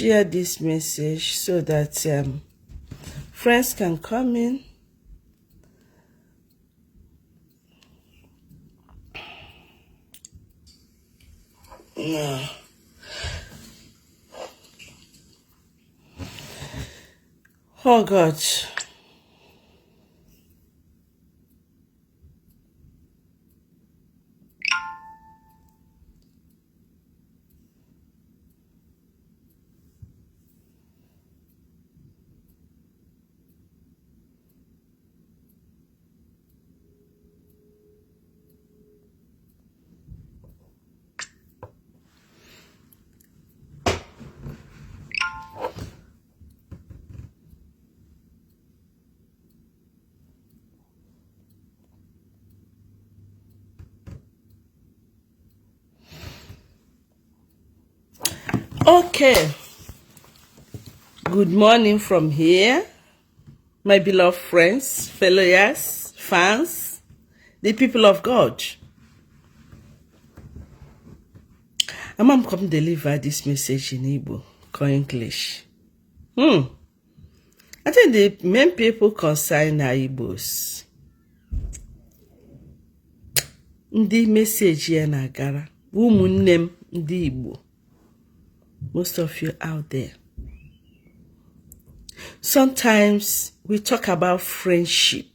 share this message so that friends can come in. No. Oh God. Okay. Good morning from here, my beloved friends, followers, fans, the people of God. I'm come deliver this message in Igbo or English. I think the main people concerned are Igbos. The message here na gara. Umunnem ndi Igbo. Most of you out there. Sometimes we talk about friendship.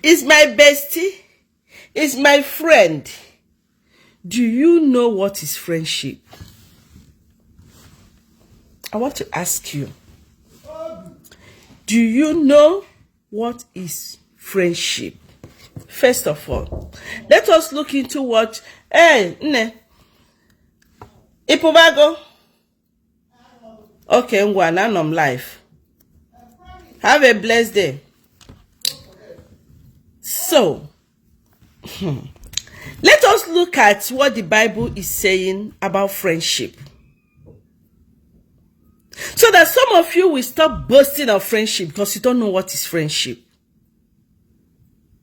It's my bestie. It's my friend. Do you know what is friendship? I want to ask you. Do you know what is friendship? First of all, let us look into what Ipubago. Okay, Ngwana, I'm live. Have a blessed day. So, let us look at what the Bible is saying about friendship. So that some of you will stop boasting of friendship because you don't know what is friendship.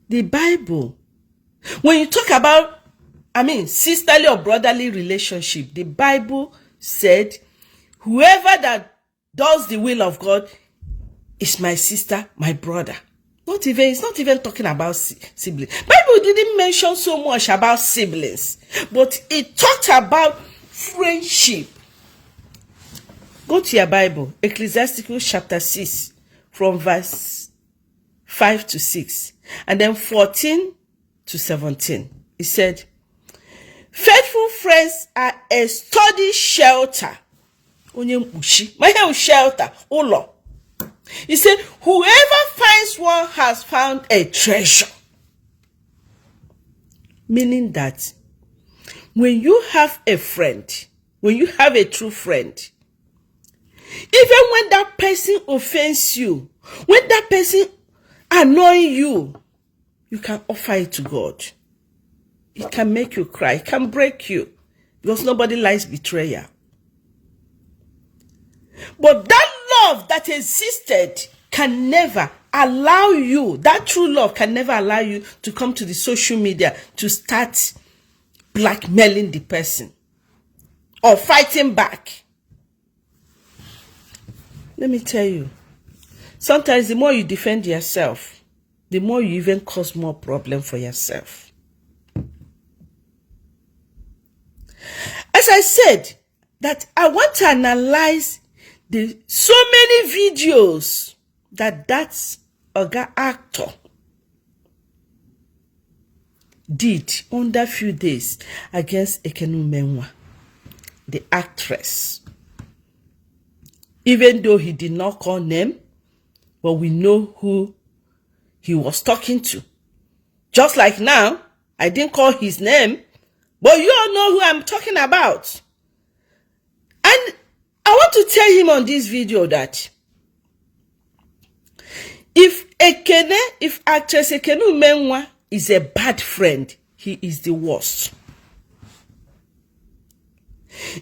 The Bible, when you talk about, sisterly or brotherly relationship, the Bible said, whoever that does the will of God is my sister, my brother. It's not even talking about siblings. Bible didn't mention so much about siblings, but it talked about friendship. Go to your Bible, Ecclesiastes chapter 6, from verse 5 to 6, and then 14 to 17. It said, faithful friends are a sturdy shelter. Shelter. He said, whoever finds one has found a treasure. Meaning that when you have a friend, when you have a true friend, even when that person offends you, when that person annoys you, you can offer it to God. It can make you cry. It can break you. Because nobody likes betrayal. But that love that existed can never allow you, that true love can never allow you to come to the social media to start blackmailing the person or fighting back. Let me tell you, sometimes the more you defend yourself, the more you even cause more problem for yourself. As I said, that I want to analyze the so many videos that Oga actor did under few days against Ekene Umenwa, the actress. Even though he did not call name, but we know who he was talking to. Just like now, I didn't call his name, but you all know who I'm talking about. And I want to tell him on this video that if actress Ekene Umenwa is a bad friend, he is the worst.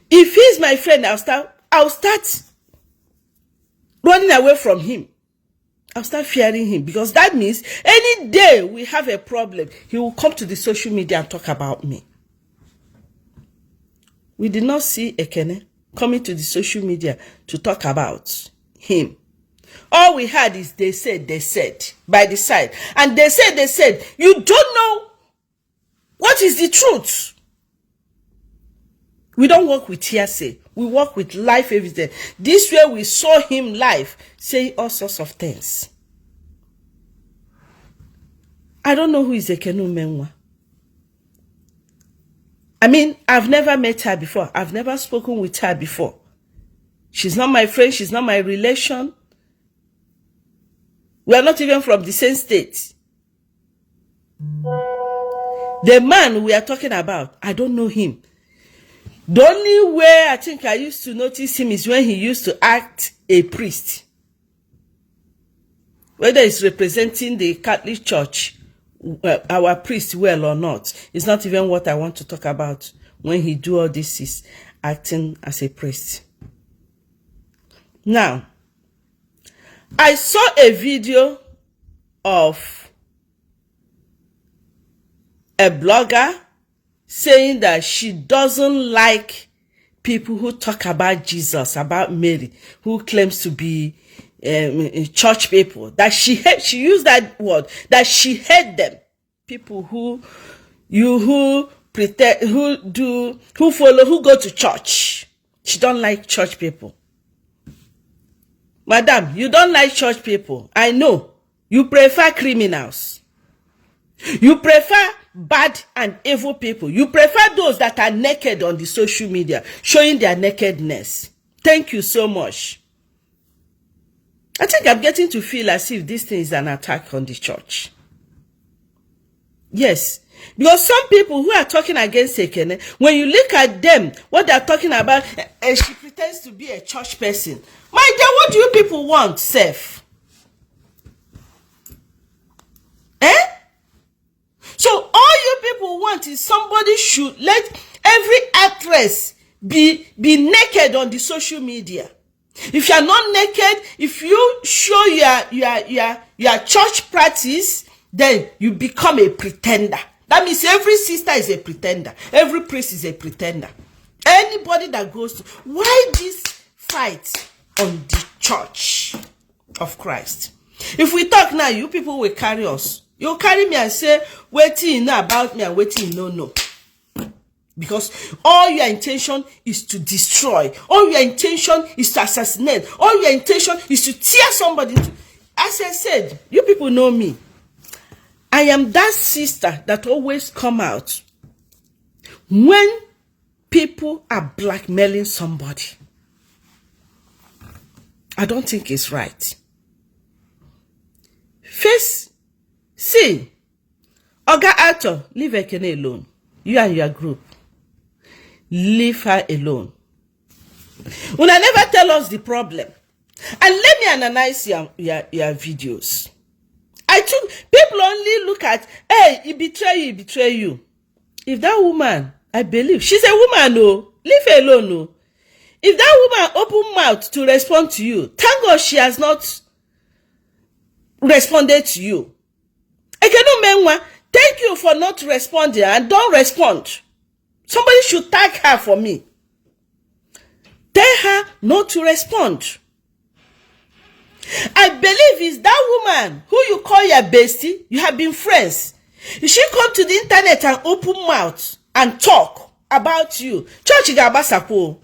If he's my friend, I'll start running away from him. I'll start fearing him, because that means any day we have a problem, he will come to the social media and talk about me. We did not see Ekene coming to the social media to talk about him. All we had is they said, by the side. And they said, you don't know what is the truth. We don't work with hearsay. We work with life evidence. This way we saw him live saying all sorts of things. I don't know who is Ekene Umenwa. I mean, I've never met her before. I've never spoken with her before. She's not my friend. She's not my relation. We are not even from the same state. The man we are talking about, I don't know him. The only way I think I used to notice him is when he used to act a priest. Whether he's representing the Catholic Church, our priest well or not, it's not even what I want to talk about. When he do all this, is acting as a priest. Now, I saw a video of a blogger saying that she doesn't like people who talk about Jesus, about Mary, who claims to be church people. That she used that word, that she hate them. People who pretend, who follow, who go to church. She don't like church people. Madam, you don't like church people. I know. You prefer criminals. You prefer bad and evil people. You prefer those that are naked on the social media, showing their nakedness. Thank you so much. I think I'm getting to feel as if this thing is an attack on the church. Yes. Because some people who are talking against Ekene, when you look at them, what they're talking about, she pretends to be a church person. My dear, what do you people want, Seth? So all you people want is somebody should let every actress be naked on the social media. If you are not naked, if you show your church practice, then you become a pretender. That means every sister is a pretender. Every priest is a pretender. Anybody that goes to... Why this fight on the church of Christ? If we talk now, you people will carry us. You'll carry me and say, wait you know about me and wait you know. Because all your intention is to destroy. All your intention is to assassinate. All your intention is to tear somebody. As I said, you people know me. I am that sister that always come out when people are blackmailing somebody. I don't think it's right. See, Oga Actor, leave Ekene alone. You and your group. Leave her alone. Una never tell us the problem. And let me analyze your videos. People only look at, hey, he betray you. If that woman, I believe, she's a woman, no. Leave her alone, no. If that woman open mouth to respond to you, thank God she has not responded to you. Ekene Umenwa, thank you for not responding and don't respond. Somebody should tag her for me. Tell her not to respond. I believe it's that woman who you call your bestie. You have been friends. If she come to the internet and open mouth and talk about you, Church Igabasapo.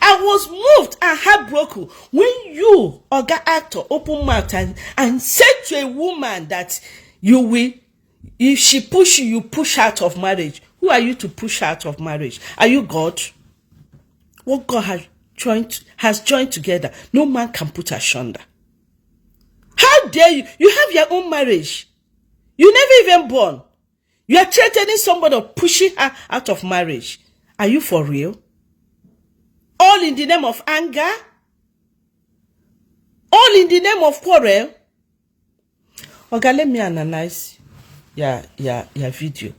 I was moved and heartbroken when you, Oga Actor, open mouth and said to a woman that you will, if she push you, you push out of marriage. Who are you to push out of marriage? Are you God? What God has joined together, no man can put asunder. How dare you? You have your own marriage. You never even born. You are threatening somebody or pushing her out of marriage. Are you for real? All in the name of anger? All in the name of quarrel? Okay, let me analyze your video.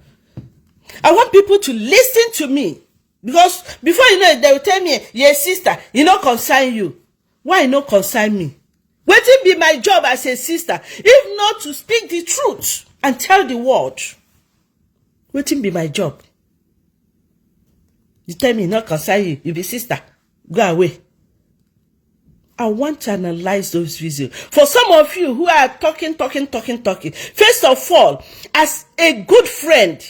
I want people to listen to me. Because before you know it, they will tell me, yes, sister, it not concern you. Why it not concern me? What it be my job as a sister, if not to speak the truth and tell the world? What it be my job? You tell me not concern you. You be sister. Go away. I want to analyze those videos. For some of you who are talking. First of all, as a good friend,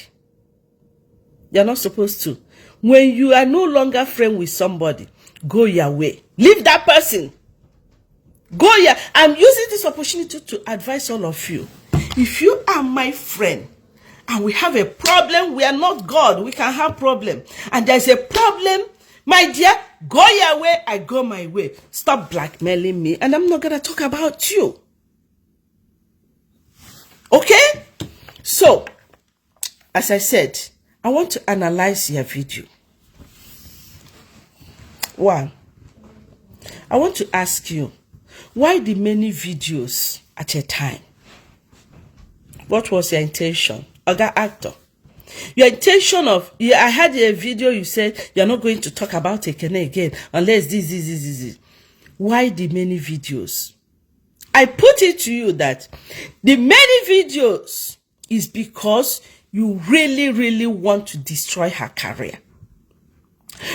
you're not supposed to. When you are no longer friend with somebody, go your way. Leave that person. Go your. I'm using this opportunity to advise all of you. If you are my friend and we have a problem, we are not God. We can have problem. And there's a problem, my dear, go your way, I go my way. Stop blackmailing me, and I'm not going to talk about you. Okay? So, as I said, I want to analyze your video. One, I want to ask you, why the many videos at a time? What was your intention? Oga actor. Your intention of, I had a video you said you're not going to talk about Ekene again unless this. Why the many videos? I put it to you that the many videos is because you really want to destroy her career.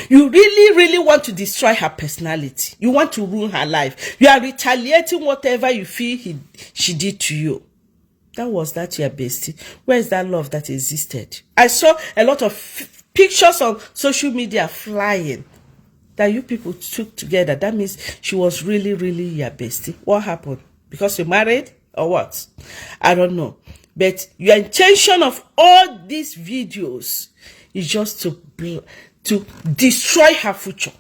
You really want to destroy her personality. You want to ruin her life. You are retaliating whatever you feel she did to you. That was that your bestie. Where is that love that existed? I saw a lot of pictures on social media flying that you people took together. That means she was really your bestie. What happened? Because you married or what? I don't know. But your intention of all these videos is just to destroy her future.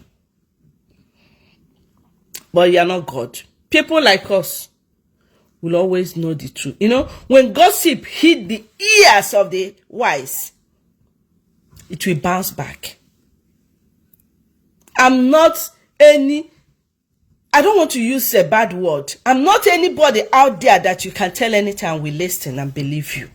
But you're not God. People like us will always know the truth. You know, when gossip hit the ears of the wise, it will bounce back. I don't want to use a bad word. I'm not anybody out there that you can tell anytime we listen and believe you.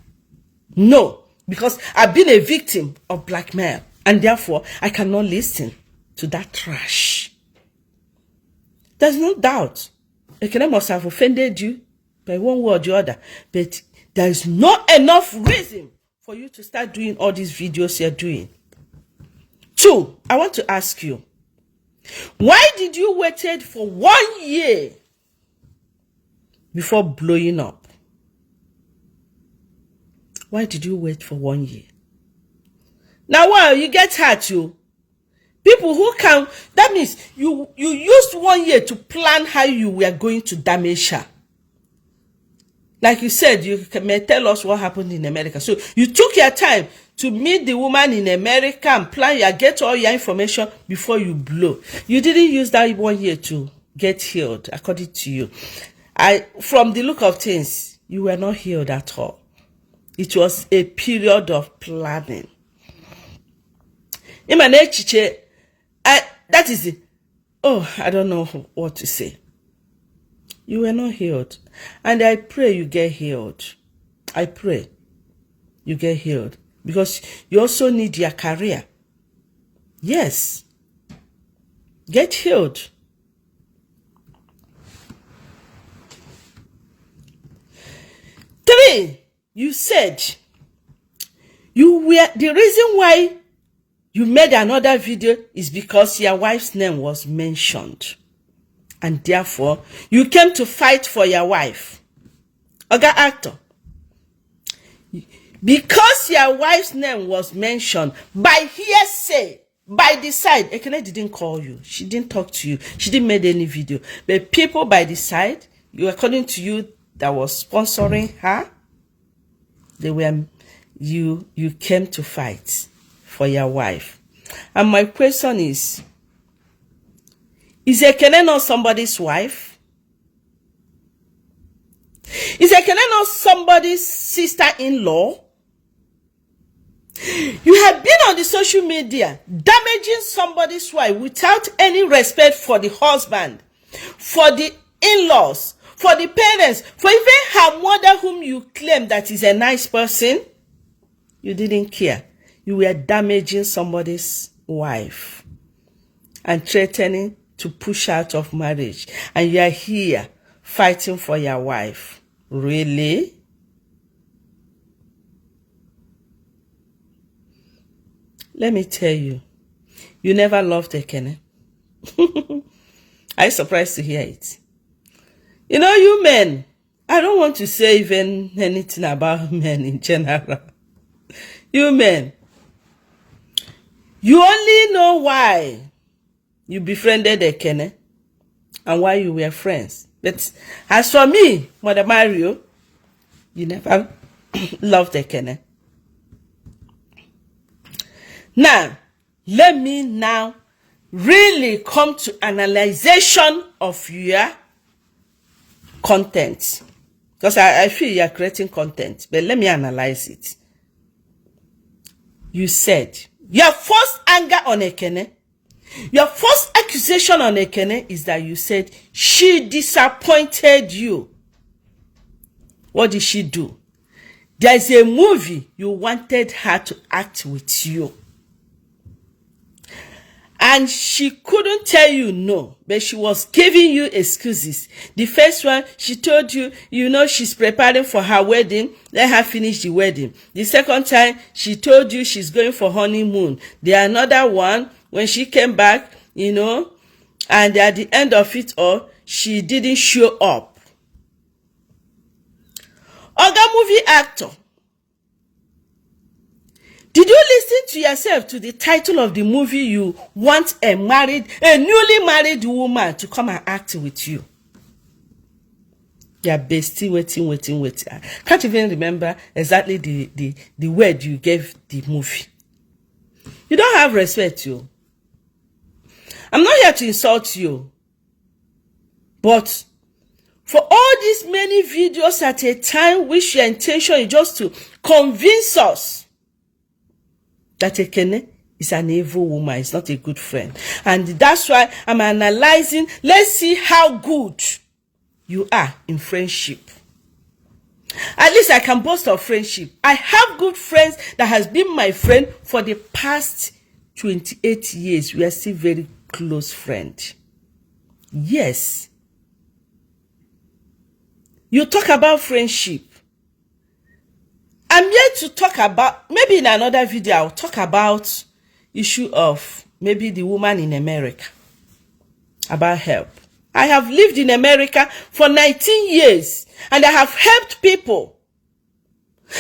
No, because I've been a victim of blackmail, and therefore I cannot listen to that trash. There's no doubt Ekene must have offended you by one word or the other, but there is not enough reason for you to start doing all these videos you're doing. Two, I want to ask you, why did you wait for 1 year before blowing up? Why did you wait for 1 year? Now, well, you get hurt, you. People who can, that means you used 1 year to plan how you were going to damage her. Like you said, you may tell us what happened in America. So you took your time to meet the woman in America and get all your information before you blow. You didn't use that 1 year to get healed, according to you. From the look of things, you were not healed at all. It was a period of planning. That is it. Oh, I don't know what to say. You were not healed. And I pray you get healed. I pray you get healed. Because you also need your career. Yes. Get healed. Three, you said the reason why you made another video is because your wife's name was mentioned. And therefore, you came to fight for your wife. Oga actor. Because your wife's name was mentioned by hearsay, by the side, Ekene didn't call you. She didn't talk to you. She didn't make any video. But people by the side, according to you, that was sponsoring her, you came to fight for your wife. And my question is Ekene not somebody's wife? Is Ekene not somebody's sister-in-law? You have been on the social media damaging somebody's wife without any respect for the husband, for the in-laws, for the parents, for even her mother whom you claim that is a nice person. You didn't care. You were damaging somebody's wife and threatening to push out of marriage. And you are here fighting for your wife. Really? Let me tell you, You never loved Ekene. Are you surprised to hear it? You know, you men, I don't want to say even anything about men in general. You men, you only know why you befriended Ekene and why you were friends. But as for me, Mother Mario, you never loved Ekene. Now, let me now really come to analyzation of your content. Because I feel you are creating content, but let me analyze it. You said your first anger on Ekene, your first accusation on Ekene is that you said she disappointed you. What did she do? There's a movie you wanted her to act with you. And she couldn't tell you no, but she was giving you excuses. The first one, she told you, you know, she's preparing for her wedding. Let her finish the wedding. The second time, she told you she's going for honeymoon. The another one, when she came back, you know, and at the end of it all, she didn't show up. Oga movie actor, did you listen to yourself to the title of the movie you want a newly married woman to come and act with you? You're bestie, waiting. I can't even remember exactly the word you gave the movie. You don't have respect, you. I'm not here to insult you. But for all these many videos at a time, which your intention is just to convince us that Ekene is an evil woman, is not a good friend. And that's why I'm analyzing. Let's see how good you are in friendship. At least I can boast of friendship. I have good friends that has been my friend for the past 28 years. We are still very close friends. Yes. You talk about friendship. I'm here to talk about, maybe in another video, I'll talk about issue of maybe the woman in America, about help. I have lived in America for 19 years and I have helped people.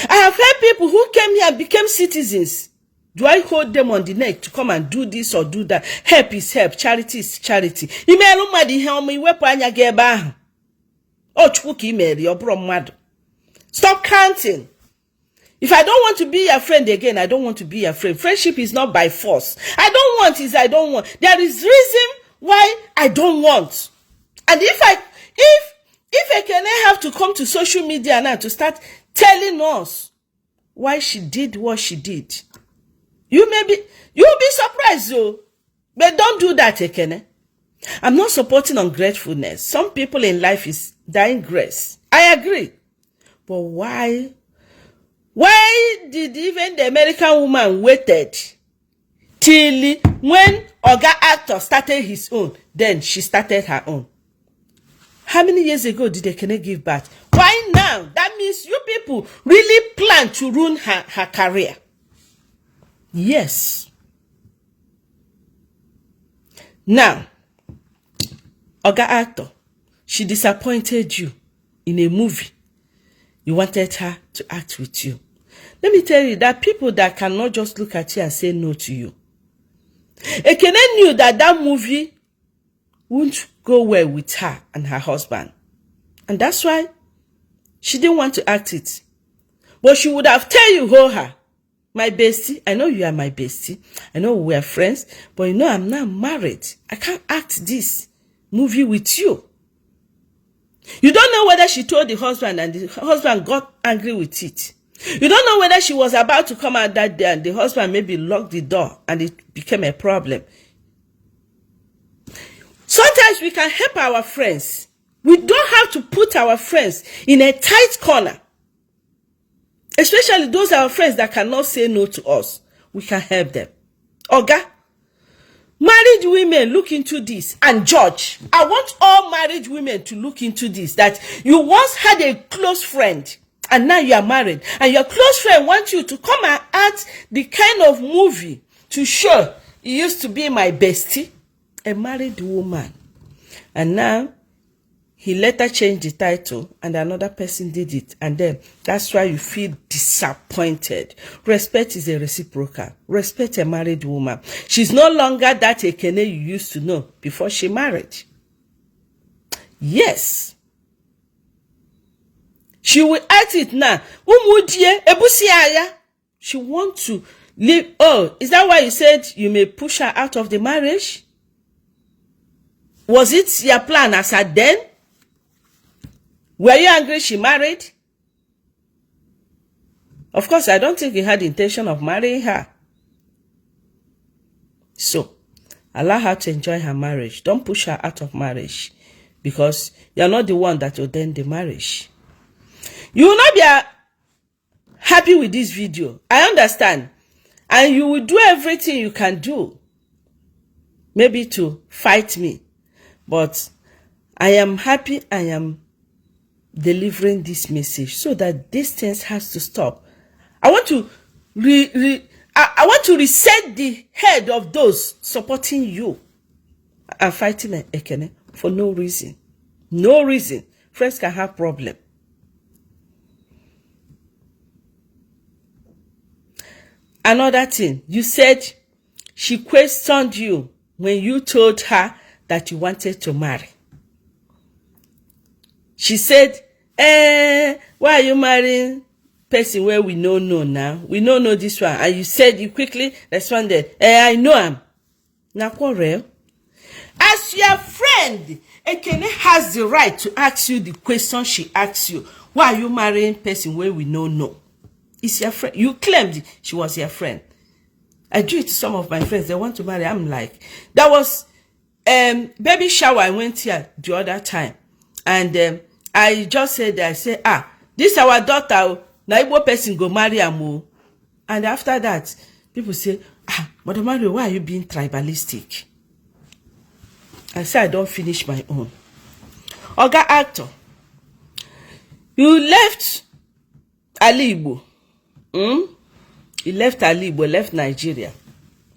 I have helped people who came here and became citizens. Do I hold them on the neck to come and do this or do that? Help is help. Charity is charity. Stop counting. If I don't want to be your friend again, I don't want to be your friend. Friendship is not by force. I don't want is I don't want. There is reason why I don't want. And if I can have to come to social media now to start telling us why she did what she did, you'll be surprised though. But don't do that, Ekene. I'm not supporting ungratefulness. Some people in life is dying grace. I agree. But why did even the American woman waited till when Oga actor started his own, then she started her own? How many years ago did Ekene give birth? Why now? That means you people really plan to ruin her career. Yes. Now, Oga actor, she disappointed you in a movie. You wanted her to act with you. Let me tell you that people that cannot just look at you and say no to you. Ekene knew that movie wouldn't go well with her and her husband. And that's why she didn't want to act it. But she would have tell you, her, my bestie, I know you are my bestie. I know we are friends, but you know I'm not married. I can't act this movie with you. You don't know whether she told the husband and the husband got angry with it. You don't know whether she was about to come out that day and the husband maybe locked the door and it became a problem. Sometimes we can help our friends. We don't have to put our friends in a tight corner. Especially those our friends that cannot say no to us. We can help them. Oga, married women, look into this and judge. I want all married women to look into this. That you once had a close friend and now you are married. And your close friend wants you to come and act the kind of movie to show he used to be my bestie, a married woman. And now, he later changed the title and another person did it. And then, that's why you feel disappointed. Respect is a reciprocal. Respect a married woman. She's no longer that Ekene you used to know before she married. Yes. She will act it now. She wants to leave. Oh, is that why you said you may push her out of the marriage? Was it your plan as at then? Were you angry she married? Of course, I don't think you had the intention of marrying her. So, allow her to enjoy her marriage. Don't push her out of marriage. Because you're not the one that ordained the marriage. You will not be happy with this video. I understand. And you will do everything you can do. Maybe to fight me. But I am happy I am delivering this message so that this thing has to stop. I want to I want to reset the head of those supporting you and fighting Ekene for no reason. No reason. Friends can have problem. Another thing, you said she questioned you when you told her that you wanted to marry. She said, why are you marrying person where we don't know now? We don't know this one. And you said, you quickly responded, I know him. Now, quarrel. As your friend, Ekene has the right to ask you the question she asks you. Why are you marrying person where we don't know? It's your friend. You claimed she was your friend. I do it to some of my friends. They want to marry. I'm like, that was baby shower. I went here the other time. And I just said, this our daughter. Na Igbo person go marry am. And after that, people say, Mother Mario, why are you being tribalistic? I say, I don't finish my own. Oga actor, you left Ali Igbo. You left Ali Igbo, left Nigeria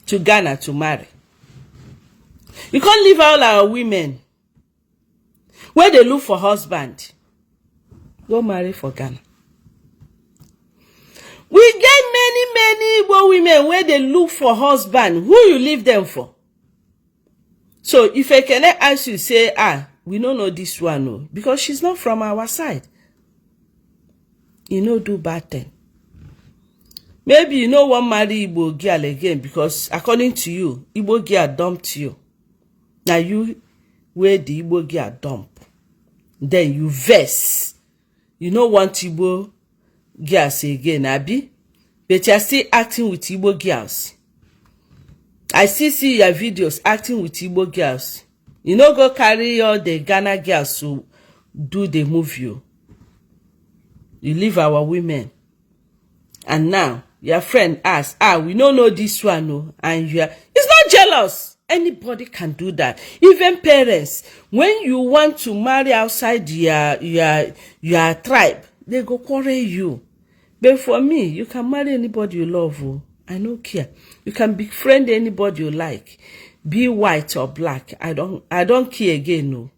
to Ghana to marry. You can't leave all our women where they look for husband. Go marry for Ghana. We get many Igbo women where they look for husband. Who you leave them for? So if Ekene ask you, say, we don't know this one, no, because she's not from our side. You know, do bad thing. Maybe you know one marry Igbo girl again because according to you, Igbo girl dumped you. Now you where the Igbo girl dump. Then you vex. You don't want Igbo girls again, Abi. But you're still acting with Igbo girls. I still see your videos acting with Igbo girls. You know, go carry all the Ghana girls to do the movie. You leave our women. And now, your friend asks, we don't know this one, no. And you are, it's not jealous. Anybody can do that. Even parents, when you want to marry outside your tribe, they go quarrel you. But for me, you can marry anybody you love. I don't care. You can befriend anybody you like. Be white or black. I don't care again, no.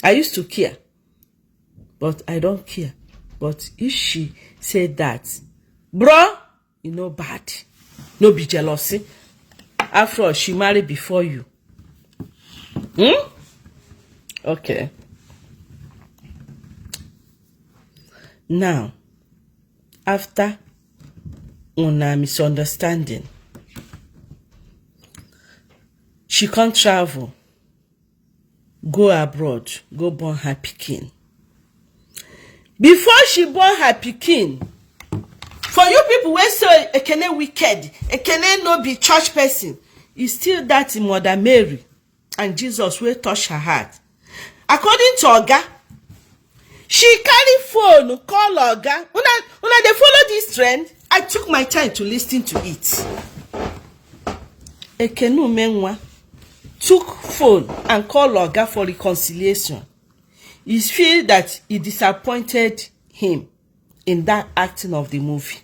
I used to care. But I don't care. But if she said that, bro, you know bad. No be jealousy. After all, she married before you. Okay. Now, after una misunderstanding, she can't travel, go abroad, go born her pikin. Before she born her pikin, for you people wey say Ekene wicked, Ekene no be church person, is still that in Mother Mary and Jesus will touch her heart. According to Oga, she carry phone, call Oga. Una they follow this trend. I took my time to listen to it. Ekene Umenwa took phone and called Oga for reconciliation. He feel that he disappointed him in that acting of the movie.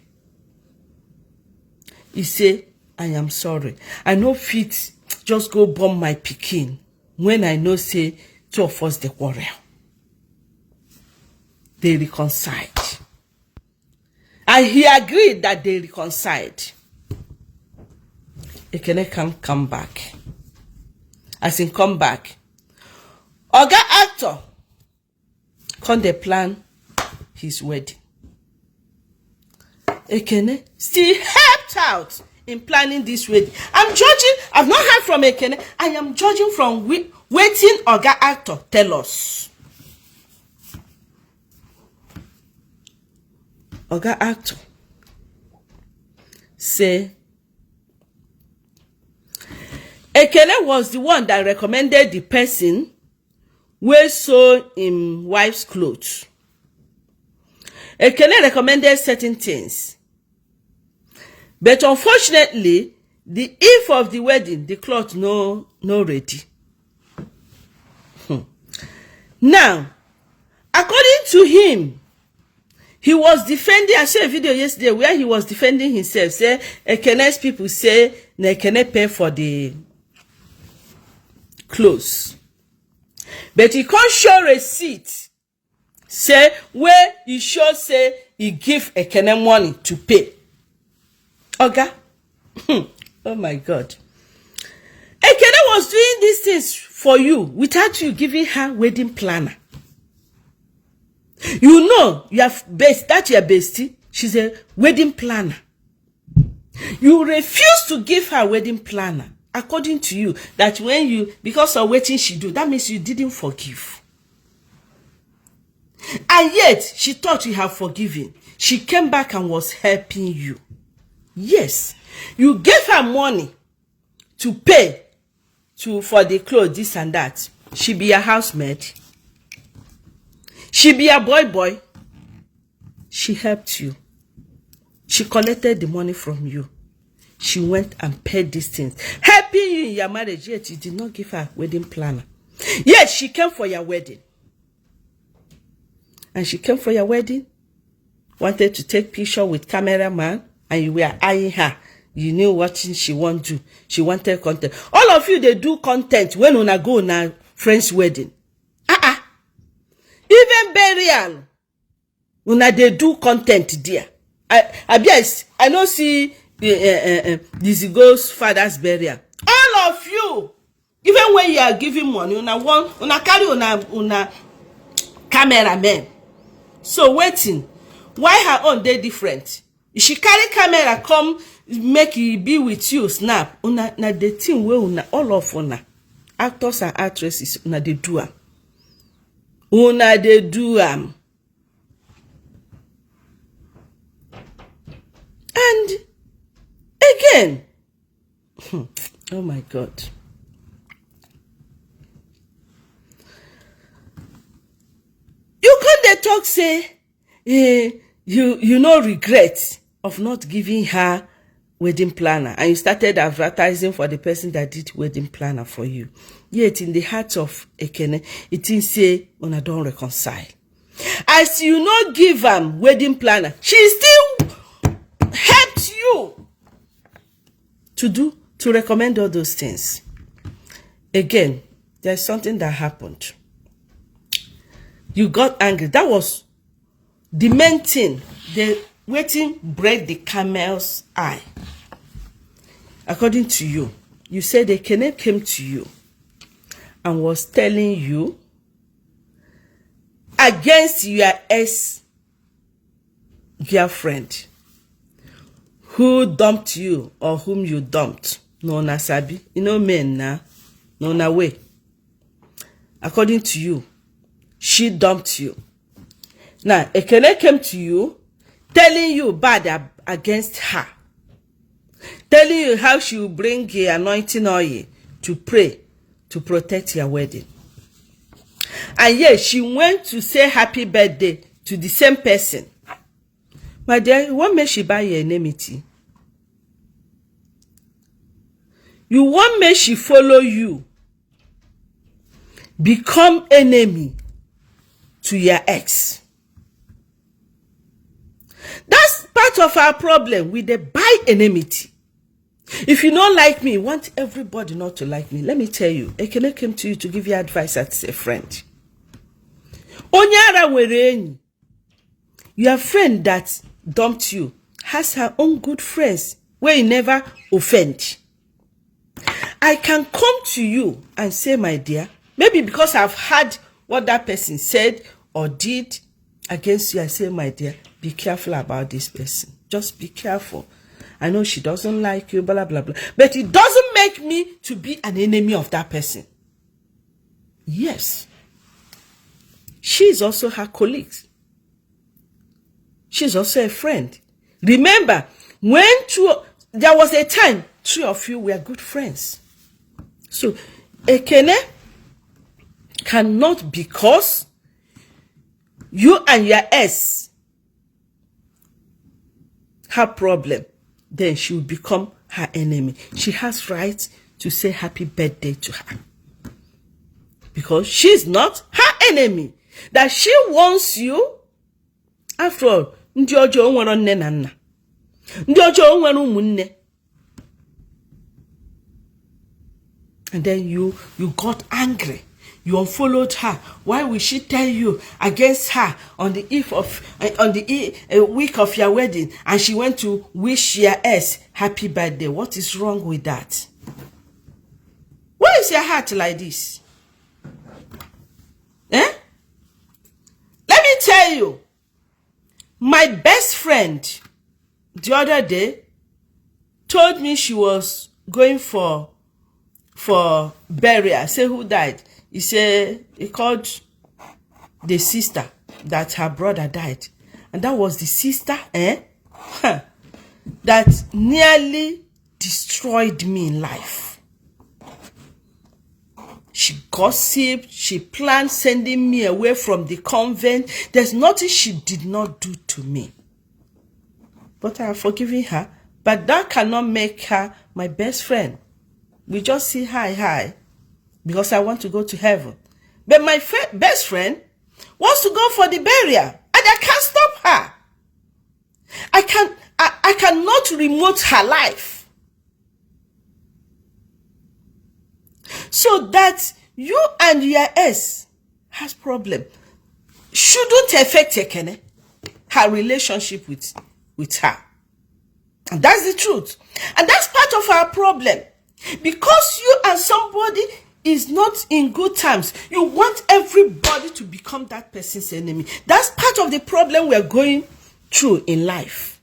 He say, I am sorry. I no fit just go bomb my pikin when I know say two of us dey quarrel. They reconciled. And he agreed that they reconciled. Ekene can come back. As in come back. Oga actor come dey plan his wedding. Ekene still helped out in planning this wedding. I've not heard from Ekene. I am judging from waiting Oga actor tell us. Oga actor say Ekene was the one that recommended the person wey sew him wife's clothes. Ekene recommended certain things. But unfortunately, the eve of the wedding, the cloth no ready. Now, according to him, he was defending, I saw a video yesterday where he was defending himself. Say, Ekene's people say, Ekene pay for the clothes. But he can't show receipt. Say, where he show say, he give Ekene money to pay. Oga. Oh my God. Ekene was doing these things for you without you giving her wedding planner. You know, you have that your bestie, she's a wedding planner. You refuse to give her wedding planner, according to you, that when you, because of waiting she do, that means you didn't forgive. And yet, she thought you have forgiven. She came back and was helping you. Yes, you gave her money to pay for the clothes, this and that. She be a housemaid. She be a boy. She helped you. She collected the money from you. She went and paid these things, helping you in your marriage. Yet you did not give her wedding planner. Yet she came for your wedding. And she came for your wedding, wanted to take picture with cameraman, and you were eyeing her. You knew what she want to do. She wanted content. All of you, they do content when una go on a friend's wedding. Even burial, una they do content there. I don't see this ghost father's burial. All of you, even when you are giving money, una carry una cameraman. So waiting, why her own they different? If she carry camera come make it be with you snap, una na the thing where una all of una actors and actresses una they do am. Una they do am. And again, oh my God. You can't talk say, you no regret of not giving her wedding planner, and you started advertising for the person that did wedding planner for you. Yet in the heart of Ekene, it didn't say, una don't reconcile. As you not give am wedding planner, she still helped you to recommend all those things. Again, there's something that happened. You got angry. That was the main thing. The waiting break the camel's eye. According to you, you said Ekene came to you and was telling you against your ex-girlfriend who dumped you or whom you dumped. No na sabi. You know men na. No na way. According to you, she dumped you. Now, Ekene came to you telling you bad against her. Telling you how she will bring a anointing oil to pray to protect your wedding. And yet, she went to say happy birthday to the same person. My dear, what made she buy your enmity? You want me she follow you, become enemy to your ex. That's part of our problem with the buy enmity. If you don't like me, you want everybody not to like me. Let me tell you, Ekene came to you to give you advice as a friend. Onyara werenyi. Your friend that dumped you has her own good friends where you never offend. I can come to you and say, my dear, maybe because I've heard what that person said or did against you, I say, my dear, be careful about this person. Just be careful. I know she doesn't like you, blah, blah, blah. But it doesn't make me to be an enemy of that person. Yes. She is also her colleague. She's also a friend. Remember, there was a time 3 of you were good friends. So, Ekene cannot, because you and your ex have problem, then she will become her enemy. She has right to say happy birthday to her. Because she's not her enemy. That she wants you. After all, ndị ọjọọ nwere nne na nna. Ndị ọjọọ nwere ụmụnne. And then you got angry. You unfollowed her. Why will she tell you against her on the week of your wedding, and she went to wish your ex happy birthday? What is wrong with that? Why is your heart like this? Eh? Let me tell you, my best friend the other day told me she was going for burial. I say, who died? He said he called the sister that her brother died. And that was the sister that nearly destroyed me in life. She gossiped. She planned sending me away from the convent. There's nothing she did not do to me. But I have forgiven her. But that cannot make her my best friend. We just say hi, because I want to go to heaven. But my best friend wants to go for the burial, and I can't stop her. I cannot remote her life. So that you and your ex has problem shouldn't affect Ekene, her relationship with her. And that's the truth. And that's part of our problem. Because you and somebody is not in good terms, you want everybody to become that person's enemy. That's part of the problem we're going through in life.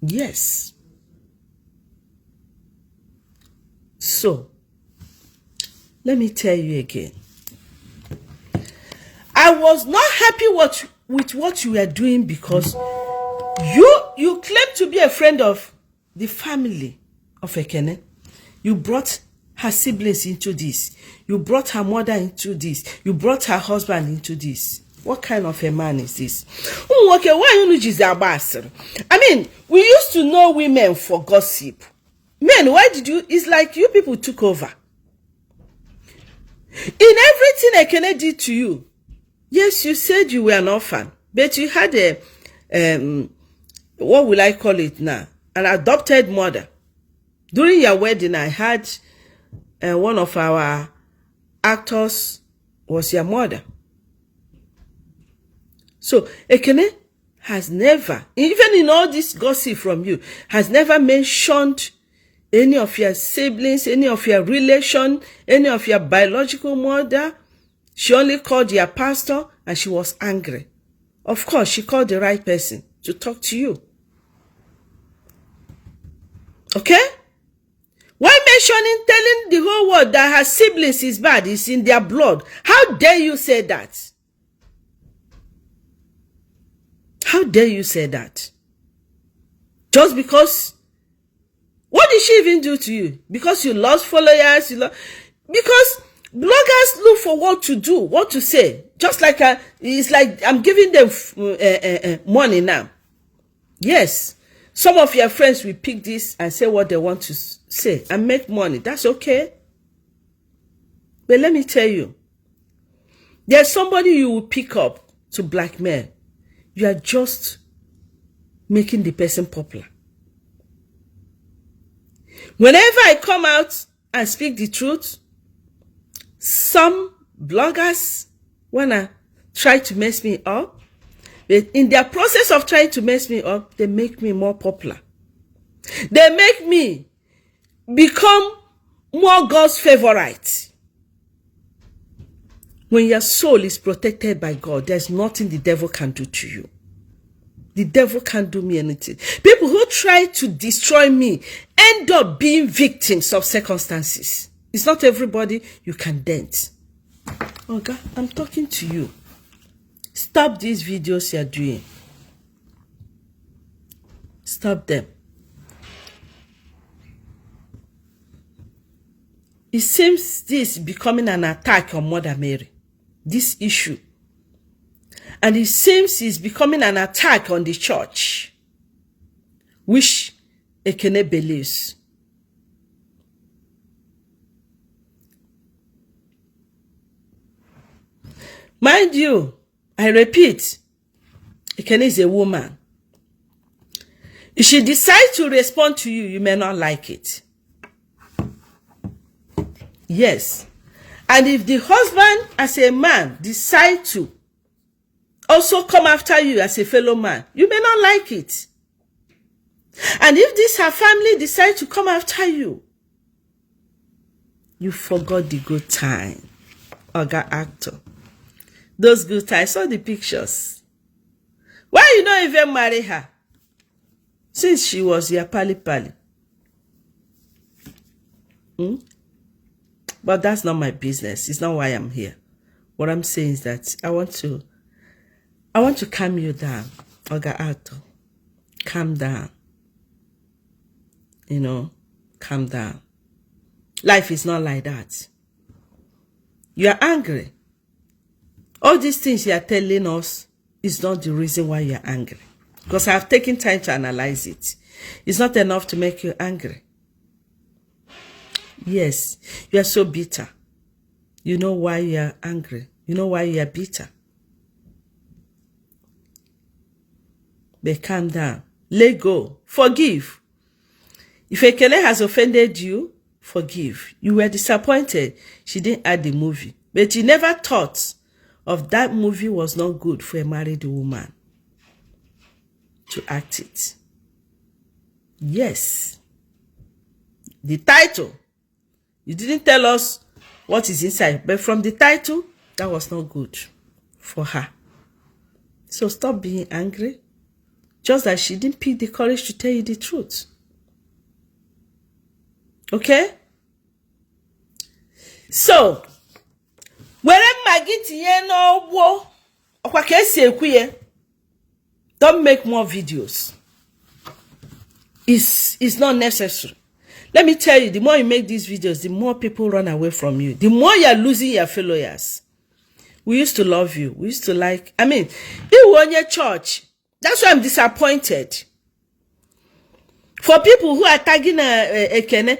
Yes. So, let me tell you again. I was not happy with what you were doing, because you claim to be a friend of the family of Ekene. You brought her siblings into this. You brought her mother into this. You brought her husband into this. What kind of a man is this? Okay, why you know? I mean, we used to know women for gossip. Men, why did you? It's like you people took over. In everything Ekene did to you, yes, you said you were an orphan, but you had what will I call it now? An adopted mother. During your wedding, I had one of our actors was your mother. So Ekene has never, even in all this gossip from you, has never mentioned any of your siblings, any of your relation, any of your biological mother. She only called your pastor, and she was angry. Of course, she called the right person to talk to you. Okay? Why mentioning, telling the whole world that her siblings is bad, is in their blood? How dare you say that? How dare you say that? Just because? What did she even do to you? Because you lost followers? Because bloggers look for what to do, what to say. Just like it's like I'm giving them money now. Yes. Some of your friends will pick this and say what they want to say and make money. That's okay. But let me tell you, there's somebody you will pick up to blackmail. You are just making the person popular. Whenever I come out and speak the truth, some bloggers wanna try to mess me up. But in their process of trying to mess me up, they make me more popular. They make me become more God's favorite. When your soul is protected by God, there's nothing the devil can do to you. The devil can't do me anything. People who try to destroy me end up being victims of circumstances. It's not everybody you can dent. Oh God, I'm talking to you. Stop these videos you're doing. Stop them. It seems this is becoming an attack on Mother Mary. This issue. And it seems it's becoming an attack on the church, which Ekene believes. Mind you, I repeat, Ekene is a woman. If she decides to respond to you, you may not like it. Yes. And if the husband, as a man, decide to also come after you as a fellow man, you may not like it. And if this her family decide to come after you, you forgot the good time. Oga actor. Those good times, saw the pictures. Why you not even marry her? Since she was your pali. But that's not my business. It's not why I'm here. What I'm saying is that I want to calm you down. Oga Ato. Calm down. You know, calm down. Life is not like that. You are angry. All these things you are telling us is not the reason why you are angry. Because I have taken time to analyze it. It's not enough to make you angry. Yes, you are so bitter. You know why you are angry. You know why you are bitter. But calm down. Let go. Forgive. If Ekene has offended you, forgive. You were disappointed she didn't add the movie. But you never thought of that movie was not good for a married woman to act it. Yes. The title. You didn't tell us what is inside. But from the title, that was not good for her. So stop being angry. Just that she didn't pick the courage to tell you the truth. Okay? So, don't make more videos. It's not necessary. Let me tell you, the more you make these videos, the more people run away from you. The more you're losing your followers. We used to love you. We used to like, you were in your church. That's why I'm disappointed. For people who are tagging Ekene,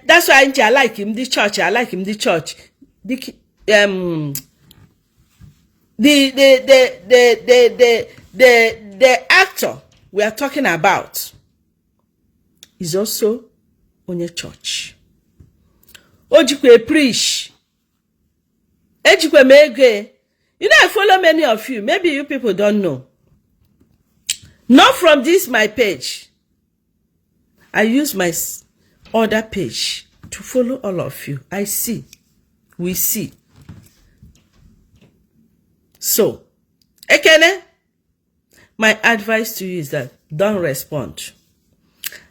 that's why I like him, the church. I like him, the church. The actor we are talking about is also on your church. Ojikwe preach. Ejikwe mege. You know, I follow many of you. Maybe you people don't know. Not from this my page. I use my other page to follow all of you. I see. We see. So, Ekene, my advice to you is that don't respond.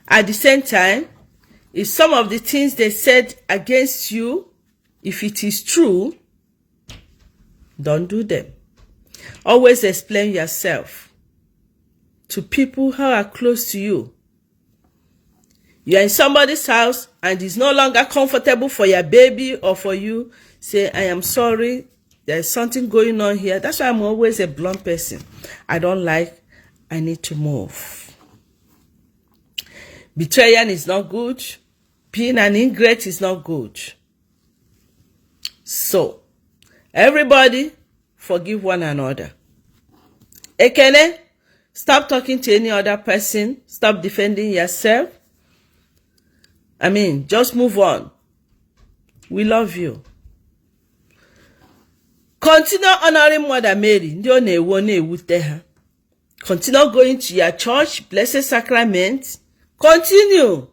At the same time, if some of the things they said against you, if it is true, don't do them. Always explain yourself to people who are close to you. You are in somebody's house and it's no longer comfortable for your baby or for you. Say, I am sorry. There's something going on here. That's why I'm always a blunt person. I don't like, I need to move. Betrayal is not good. Being an ingrate is not good. So, everybody, forgive one another. Ekene, stop talking to any other person. Stop defending yourself. Just move on. We love you. Continue honoring Mother Mary. Continue going to your church, Blessed Sacrament. Continue.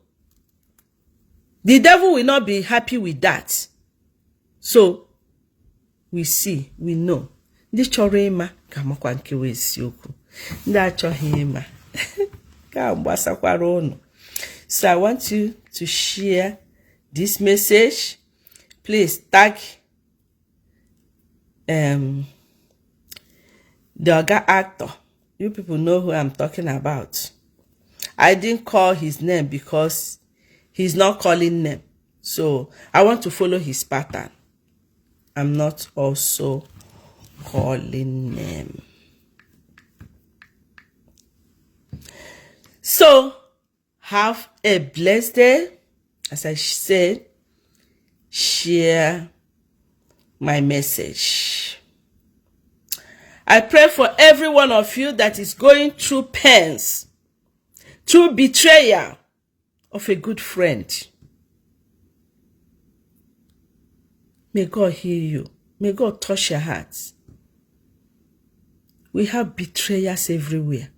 The devil will not be happy with that. So, we see, we know. Ndị chọrọ ịma ka makwa nkewa isiokwu. Ndị achọghị ịma ka gbasakwara unu. So I want you to share this message. Please tag the Oga actor. You people know who I'm talking about. I didn't call his name because he's not calling name. So I want to follow his pattern. I'm not also calling name. So have a blessed day. As I said, share my message. I pray for every one of you that is going through pains, through betrayal of a good friend. May God heal you. May God touch your hearts. We have betrayers everywhere.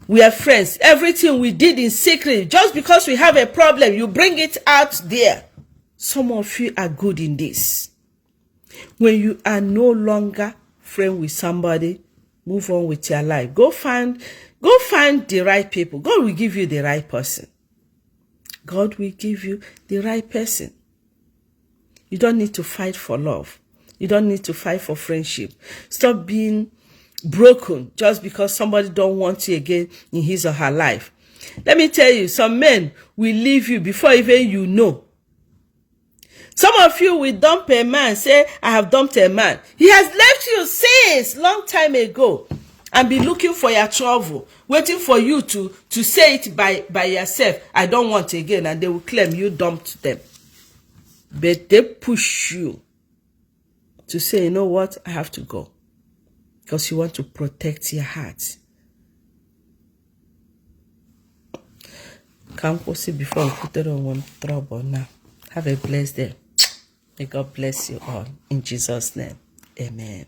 We are friends. Everything we did in secret, just because we have a problem, you bring it out there. Some of you are good in this. When you are no longer friend with somebody, move on with your life. Go find the right people. God will give you the right person. God will give you the right person. You don't need to fight for love. You don't need to fight for friendship. Stop being broken just because somebody don't want you again in his or her life. Let me tell you, some men will leave you before even you know. Some of you will dump a man, say, I have dumped a man. He has left you since long time ago and be looking for your trouble, waiting for you to say it by yourself. I don't want again, and they will claim you dumped them. But they push you to say, you know what, I have to go. Because you want to protect your heart. Can't go see before we put it on one trouble now. Have a blessed day. May God bless you all. In Jesus' name. Amen.